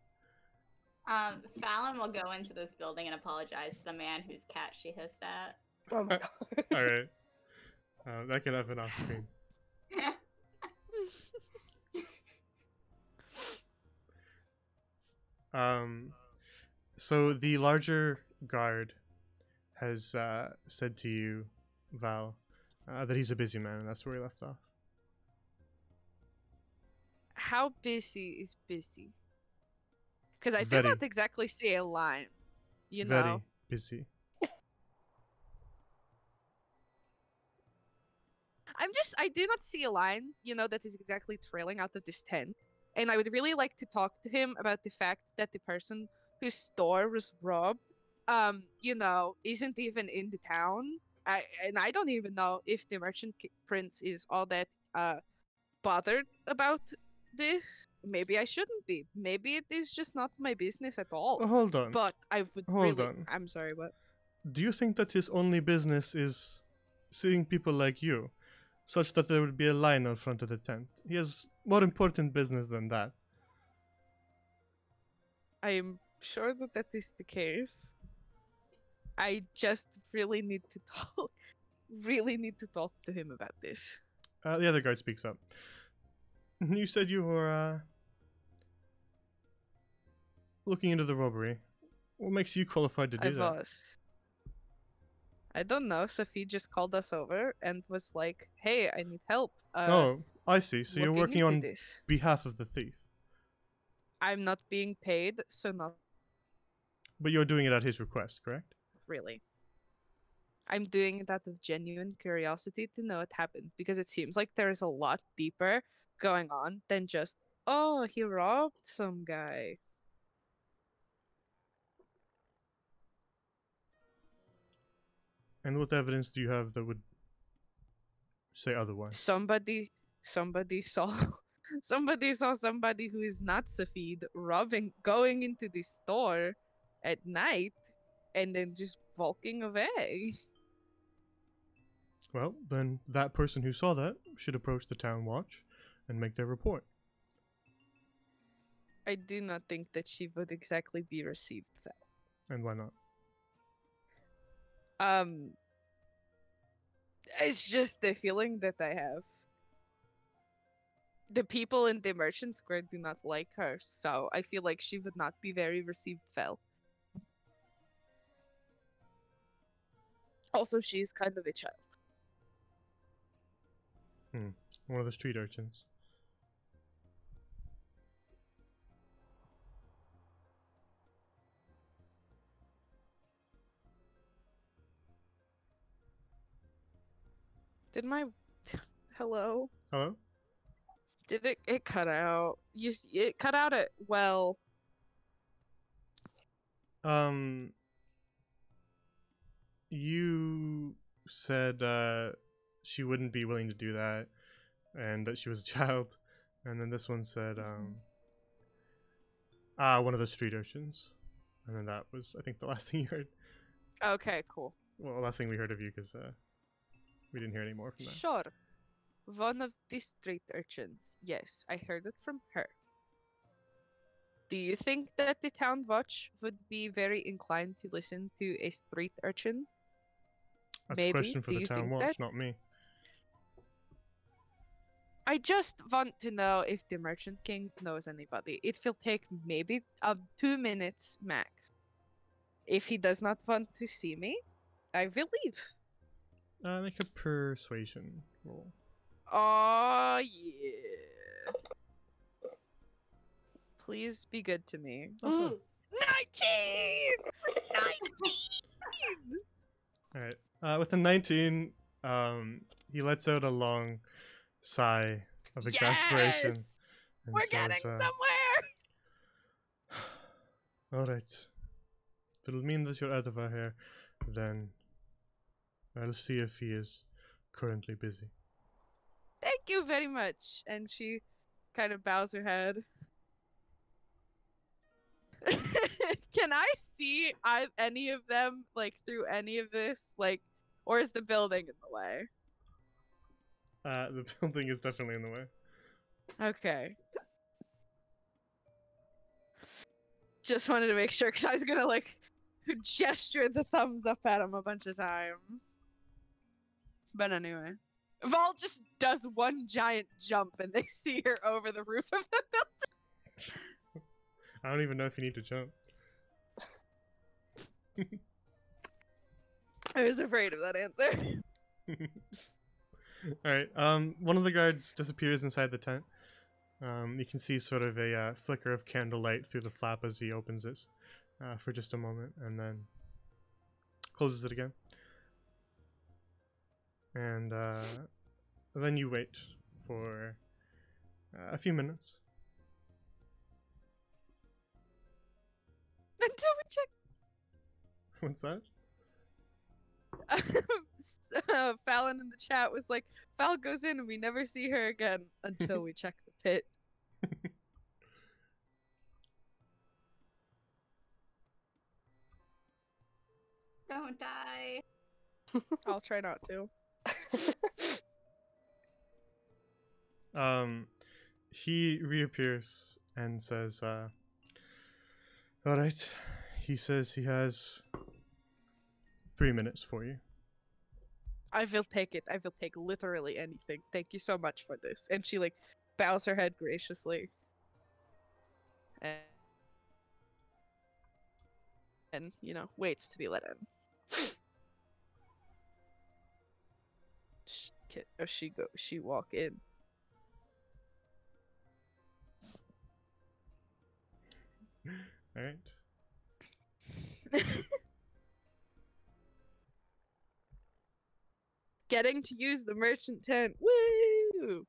Fallon will go into this building and apologize to the man whose cat she hissed at. Oh my god. Alright. That can happen off screen. So the larger guard has said to you, Val, that he's a busy man, and that's where he left off. How busy is busy? Because I Very. did not exactly see a line. You Very know. busy. I do not see a line, that is exactly trailing out of this tent. And I would really like to talk to him about the fact that the person whose store was robbed, isn't even in the town. I don't even know if the merchant prince is all that bothered about this. Maybe I shouldn't be. Maybe it is just not my business at all. Oh, hold on. But I would Hold really. on. I'm sorry, what? Do you think that his only business is seeing people like you, such that there would be a line in front of the tent? He has more important business than that. I am sure that is the case. I just really need to talk. Really need to talk to him about this. The other guy speaks up. You said you were looking into the robbery. What makes you qualified to I do that? was. I don't know. Sophie just called us over and was like, "Hey, I need help. Oh, I see. So you're Looking working into on this. behalf of the thief, I'm not being paid, so not but you're doing it at his request, correct? really. I'm doing it out of genuine curiosity to know what happened because it seems like there is a lot deeper going on than just, oh, he robbed some guy. And what evidence do you have that would say otherwise? Somebody saw somebody saw somebody who is not Safid going into the store at night and then just walking away. Well, then that person who saw that should approach the town watch and make their report. I do not think that she would exactly be received that. And why not? It's just the feeling that I have. The people in the merchant square do not like her, so I feel like she would not be very received well. Also, she's kind of a child. One of the street urchins. Did my hello? Hello? Did it cut out? It cut out at well. You said she wouldn't be willing to do that, and that she was a child, and then this one said one of the street urchins, and then that was, I think, the last thing you heard. Okay, cool. Well, the last thing we heard of you, because we didn't hear any more from that. Sure. One of the street urchins. Yes, I heard it from her. Do you think that the town watch would be very inclined to listen to a street urchin? That's Maybe. a question for Do the you town think watch, that? not me. I just want to know if the Merchant King knows anybody. It will take maybe 2 minutes max. If he does not want to see me, I will leave. Make a persuasion roll. Oh, yeah. Please be good to me. Okay. 19! 19! Alright. With a 19, he lets out a long sigh of exasperation. Yes! And We're says, getting somewhere! Alright. It'll mean that you're out of our hair. Then I'll see if he is currently busy. Thank you very much. And she kind of bows her head. Can I see any of them, like, through any of this? Like, or is the building in the way? The building is definitely in the way. Okay. Just wanted to make sure, because I was gonna, like, gesture the thumbs up at him a bunch of times. But anyway. Vol just does one giant jump and they see her over the roof of the building. I don't even know if you need to jump. I was afraid of that answer. Alright, one of the guards disappears inside the tent. You can see sort of a flicker of candlelight through the flap as he opens it for just a moment, and then closes it again. And then you wait for a few minutes. Until we check. What's that? Fallon in the chat was like, Val goes in and we never see her again until we check the pit. Don't die. I'll try not to. He reappears and says, alright. He says he has 3 minutes for you. I will take it. I will take literally anything. Thank you so much for this. And she, like, bows her head graciously. And and waits to be let in. She walk in. All right. Getting to use the merchant tent. Woo!